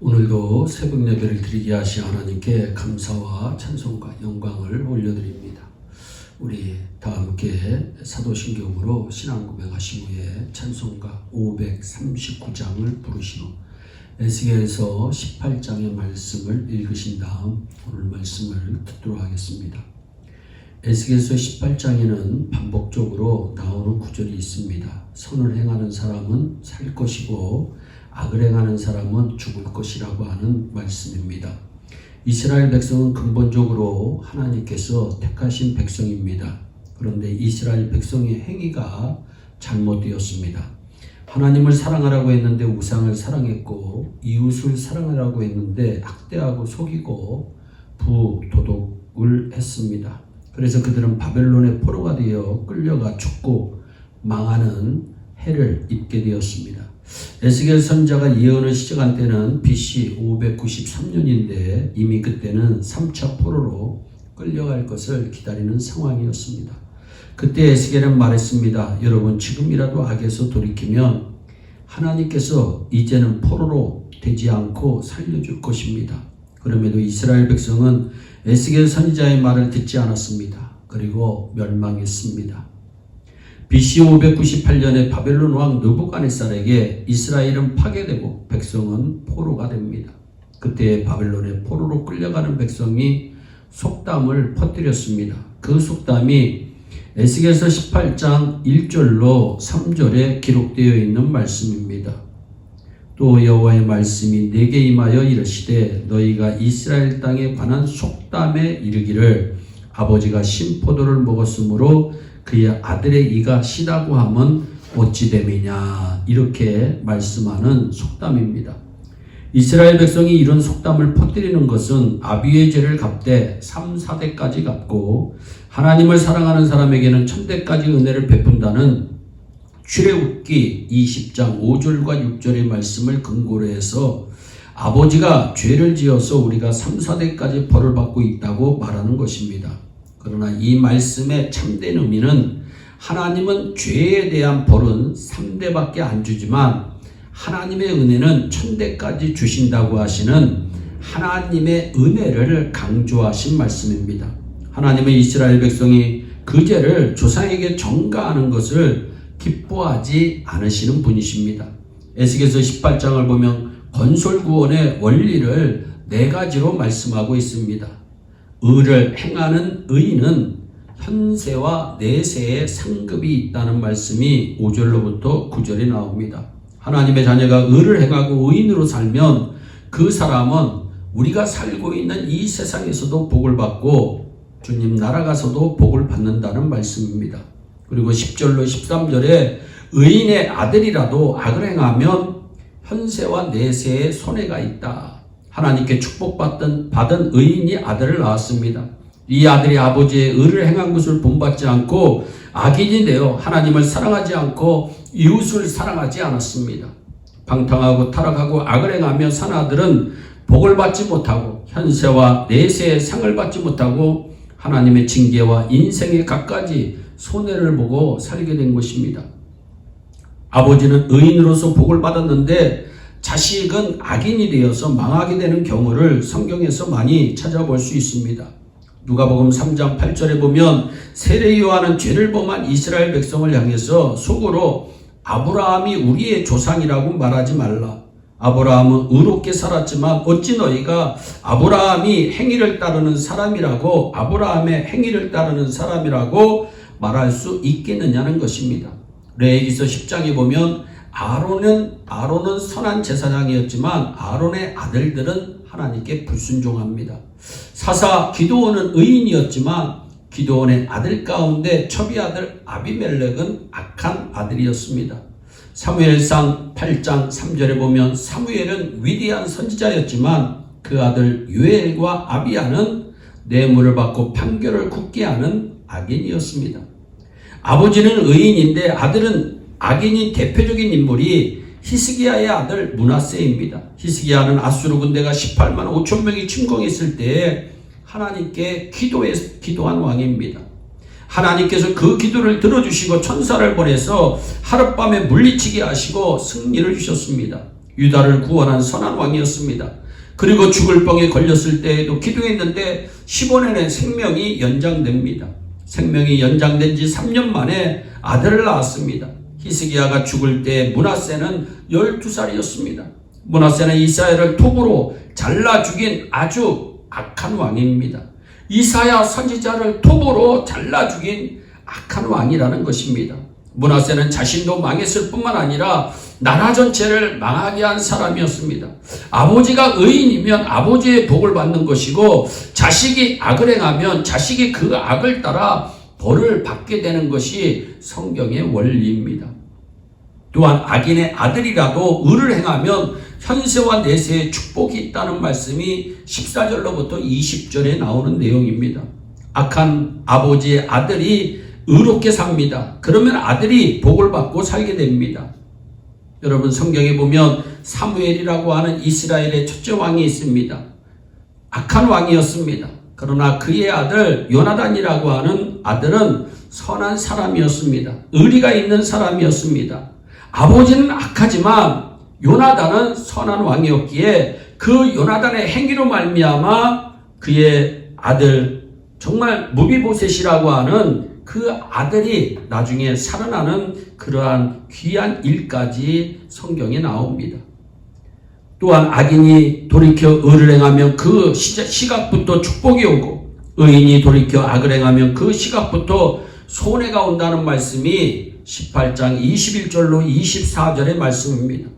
오늘도 새벽 예배를 드리게 하신 하나님께 감사와 찬송과 영광을 올려드립니다. 우리 다 함께 사도신경으로 신앙 고백하신 후에 찬송가 539장을 부르신 후 에스겔서 18장의 말씀을 읽으신 다음 오늘 말씀을 듣도록 하겠습니다. 에스겔서 18장에는 반복적으로 나오는 구절이 있습니다. 선을 행하는 사람은 살 것이고 악을 행하는 사람은 죽을 것이라고 하는 말씀입니다. 이스라엘 백성은 근본적으로 하나님께서 택하신 백성입니다. 그런데 이스라엘 백성의 행위가 잘못되었습니다. 하나님을 사랑하라고 했는데 우상을 사랑했고 이웃을 사랑하라고 했는데 학대하고 속이고 부도덕을 했습니다. 그래서 그들은 바벨론의 포로가 되어 끌려가 죽고 망하는 해를 입게 되었습니다. 에스겔 선지자가 예언을 시작한 때는 BC 593년인데 이미 그때는 3차 포로로 끌려갈 것을 기다리는 상황이었습니다. 그때 에스겔은 말했습니다. 여러분, 지금이라도 악에서 돌이키면 하나님께서 이제는 포로로 되지 않고 살려줄 것입니다. 그럼에도 이스라엘 백성은 에스겔 선지자의 말을 듣지 않았습니다. 그리고 멸망했습니다. BC 598년에 바벨론 왕 느부갓네살에게 이스라엘은 파괴되고 백성은 포로가 됩니다. 그때 바벨론의 포로로 끌려가는 백성이 속담을 퍼뜨렸습니다. 그 속담이 에스겔서 18장 1절로 3절에 기록되어 있는 말씀입니다. 또 여호와의 말씀이 내게 임하여 이르시되 너희가 이스라엘 땅에 관한 속담에 이르기를 아버지가 신포도를 먹었으므로 그의 아들의 이가 시다고 함은 어찌 됨이냐, 이렇게 말씀하는 속담입니다. 이스라엘 백성이 이런 속담을 퍼뜨리는 것은 아비의 죄를 갚되 3, 4대까지 갚고 하나님을 사랑하는 사람에게는 1000대까지 은혜를 베푼다는 출애굽기 20장 5절과 6절의 말씀을 근거로 해서 아버지가 죄를 지어서 우리가 3, 4대까지 벌을 받고 있다고 말하는 것입니다. 그러나 이 말씀의 참된 의미는 하나님은 죄에 대한 벌은 3대밖에 안 주지만 하나님의 은혜는 1000대까지 주신다고 하시는 하나님의 은혜를 강조하신 말씀입니다. 하나님은 이스라엘 백성이 그 죄를 조상에게 전가하는 것을 기뻐하지 않으시는 분이십니다. 에스겔서 18장을 보면 건설구원의 원리를 4가지로 말씀하고 있습니다. 의를 행하는 의인은 현세와 내세의 상급이 있다는 말씀이 5절로부터 9절에 나옵니다. 하나님의 자녀가 의를 행하고 의인으로 살면 그 사람은 우리가 살고 있는 이 세상에서도 복을 받고 주님 나라 가서도 복을 받는다는 말씀입니다. 그리고 10절로 13절에 의인의 아들이라도 악을 행하면 현세와 내세에 손해가 있다. 하나님께 축복받은 의인이 아들을 낳았습니다. 이 아들이 아버지의 의를 행한 것을 본받지 않고 악인이 되어 하나님을 사랑하지 않고 이웃을 사랑하지 않았습니다. 방탕하고 타락하고 악을 행하며 산 아들은 복을 받지 못하고 현세와 내세의 상을 받지 못하고 하나님의 징계와 인생의 갖가지 손해를 보고 살게 된 것입니다. 아버지는 의인으로서 복을 받았는데 자식은 악인이 되어서 망하게 되는 경우를 성경에서 많이 찾아볼 수 있습니다. 누가복음 3장 8절에 보면 세례 요한은 죄를 범한 이스라엘 백성을 향해서 속으로 아브라함이 우리의 조상이라고 말하지 말라. 아브라함은 의롭게 살았지만 어찌 너희가 아브라함의 행위를 따르는 사람이라고 말할 수 있겠느냐는 것입니다. 레위기서 10장에 보면 아론은 선한 제사장이었지만 아론의 아들들은 하나님께 불순종합니다. 사사 기드온은 의인이었지만 기드온의 아들 가운데 첩의 아들 아비멜렉은 악한 아들이었습니다. 사무엘상 8장 3절에 보면 사무엘은 위대한 선지자였지만 그 아들 요엘과 아비야는 뇌물을 받고 판결을 굳게 하는 악인이었습니다. 아버지는 의인인데 아들은 악인인 대표적인 인물이 히스기야의 아들 므낫세입니다. 히스기야는 아수르 군대가 18만 5천 명이 침공했을 때에 하나님께 기도한 왕입니다. 하나님께서 그 기도를 들어주시고 천사를 보내서 하룻밤에 물리치게 하시고 승리를 주셨습니다. 유다를 구원한 선한 왕이었습니다. 그리고 죽을 병에 걸렸을 때에도 기도했는데 15년의 생명이 연장됩니다. 생명이 연장된 지 3년 만에 아들을 낳았습니다. 히스기야가 죽을 때 므낫세는 12살이었습니다. 므낫세는 이사야를 톱으로 잘라 죽인 아주 악한 왕입니다. 이사야 선지자를 톱으로 잘라 죽인 악한 왕이라는 것입니다. 므낫세는 자신도 망했을 뿐만 아니라 나라 전체를 망하게 한 사람이었습니다. 아버지가 의인이면 아버지의 복을 받는 것이고 자식이 악을 행하면 자식이 그 악을 따라 벌을 받게 되는 것이 성경의 원리입니다. 또한 악인의 아들이라도 의를 행하면 현세와 내세의 축복이 있다는 말씀이 14절로부터 20절에 나오는 내용입니다. 악한 아버지의 아들이 의롭게 삽니다. 그러면 아들이 복을 받고 살게 됩니다. 여러분, 성경에 보면 사무엘이라고 하는 이스라엘의 첫째 왕이 있습니다. 악한 왕이었습니다. 그러나 그의 아들 요나단이라고 하는 아들은 선한 사람이었습니다. 의리가 있는 사람이었습니다. 아버지는 악하지만 요나단은 선한 왕이었기에 그 요나단의 행위로 말미암아 그의 아들 정말 무비보셋이라고 하는 그 아들이 나중에 살아나는 그러한 귀한 일까지 성경에 나옵니다. 또한 악인이 돌이켜 의를 행하면 그 시각부터 축복이 오고 의인이 돌이켜 악을 행하면 그 시각부터 손해가 온다는 말씀이 18장 21절로 24절의 말씀입니다.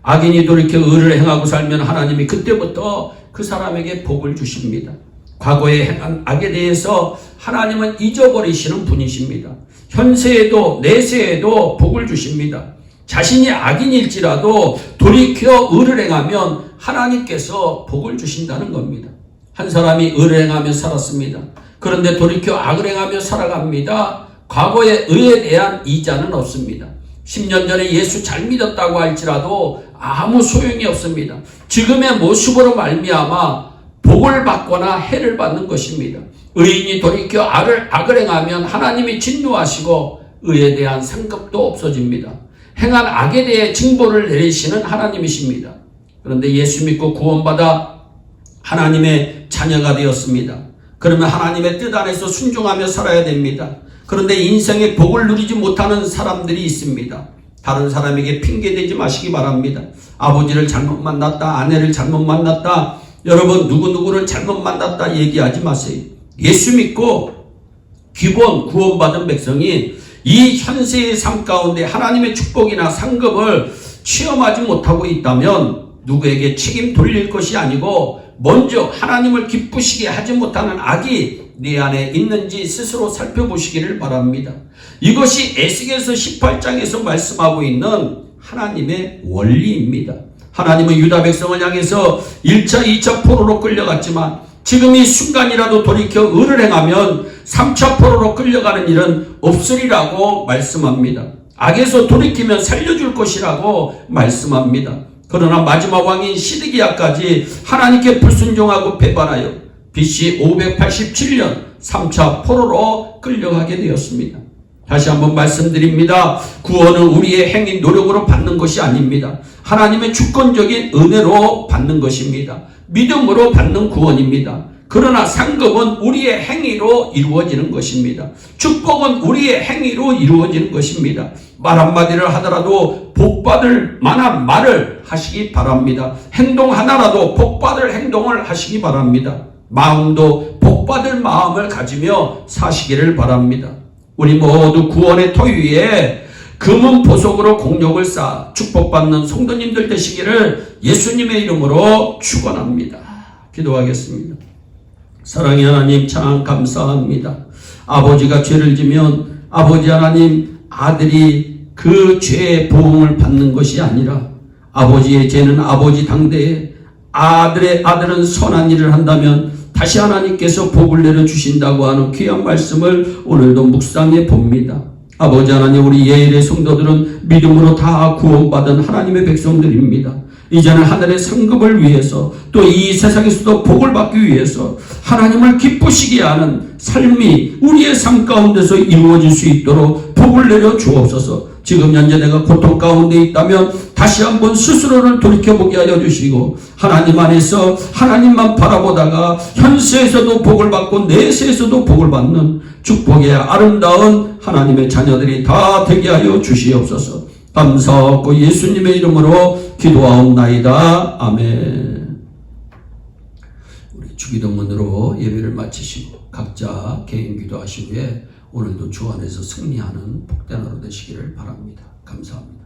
악인이 돌이켜 의를 행하고 살면 하나님이 그때부터 그 사람에게 복을 주십니다. 과거에 행한 악에 대해서 하나님은 잊어버리시는 분이십니다. 현세에도 내세에도 복을 주십니다. 자신이 악인일지라도 돌이켜 의를 행하면 하나님께서 복을 주신다는 겁니다. 한 사람이 의를 행하며 살았습니다. 그런데 돌이켜 악을 행하며 살아갑니다. 과거의 의에 대한 이자는 없습니다. 10년 전에 예수 잘 믿었다고 할지라도 아무 소용이 없습니다. 지금의 모습으로 말미암아 복을 받거나 해를 받는 것입니다. 의인이 돌이켜 악을 행하면 하나님이 진노하시고 의에 대한 상급도 없어집니다. 행한 악에 대해 징벌을 내리시는 하나님이십니다. 그런데 예수 믿고 구원받아 하나님의 자녀가 되었습니다. 그러면 하나님의 뜻 안에서 순종하며 살아야 됩니다. 그런데 인생의 복을 누리지 못하는 사람들이 있습니다. 다른 사람에게 핑계대지 마시기 바랍니다. 아버지를 잘못 만났다, 아내를 잘못 만났다, 여러분 누구누구를 잘못 만났다 얘기하지 마세요. 예수 믿고 기본 구원받은 백성이 이 현세의 삶 가운데 하나님의 축복이나 상급을 체험하지 못하고 있다면 누구에게 책임 돌릴 것이 아니고 먼저 하나님을 기쁘시게 하지 못하는 악이 내 안에 있는지 스스로 살펴보시기를 바랍니다. 이것이 에스겔서 18장에서 말씀하고 있는 하나님의 원리입니다. 하나님은 유다 백성을 향해서 1차, 2차 포로로 끌려갔지만 지금 이 순간이라도 돌이켜 의를 행하면 3차 포로로 끌려가는 일은 없으리라고 말씀합니다. 악에서 돌이키면 살려줄 것이라고 말씀합니다. 그러나 마지막 왕인 시드기야까지 하나님께 불순종하고 배반하여 BC 587년 3차 포로로 끌려가게 되었습니다. 다시 한번 말씀드립니다. 구원은 우리의 행위 노력으로 받는 것이 아닙니다. 하나님의 주권적인 은혜로 받는 것입니다. 믿음으로 받는 구원입니다. 그러나 상급은 우리의 행위로 이루어지는 것입니다. 축복은 우리의 행위로 이루어지는 것입니다. 말 한마디를 하더라도 복받을 만한 말을 하시기 바랍니다. 행동 하나라도 복받을 행동을 하시기 바랍니다. 마음도 복받을 마음을 가지며 사시기를 바랍니다. 우리 모두 구원의 터 위에 금은 보석으로 공력을 쌓아 축복받는 성도님들 되시기를 예수님의 이름으로 축원합니다. 기도하겠습니다. 사랑의 하나님 참 감사합니다. 아버지가 죄를 지면 아버지 하나님 아들이 그 죄의 보응을 받는 것이 아니라 아버지의 죄는 아버지 당대에 아들은 선한 일을 한다면 다시 하나님께서 복을 내려주신다고 하는 귀한 말씀을 오늘도 묵상해 봅니다. 아버지 하나님, 우리 예일의 성도들은 믿음으로 다 구원받은 하나님의 백성들입니다. 이제는 하늘의 상급을 위해서 또 이 세상에서도 복을 받기 위해서 하나님을 기쁘시게 하는 삶이 우리의 삶 가운데서 이루어질 수 있도록 복을 내려 주옵소서. 지금 현재 내가 고통 가운데 있다면 다시 한번 스스로를 돌이켜보게 하여 주시고 하나님 안에서 하나님만 바라보다가 현세에서도 복을 받고 내세에서도 복을 받는 축복의 아름다운 하나님의 자녀들이 다 되게 하여 주시옵소서. 감사하고 예수님의 이름으로 기도하옵나이다. 아멘. 우리 주기도문으로 예배를 마치시고 각자 개인 기도하신 후에 오늘도 주 안에서 승리하는 복된 하루 되시기를 바랍니다. 감사합니다.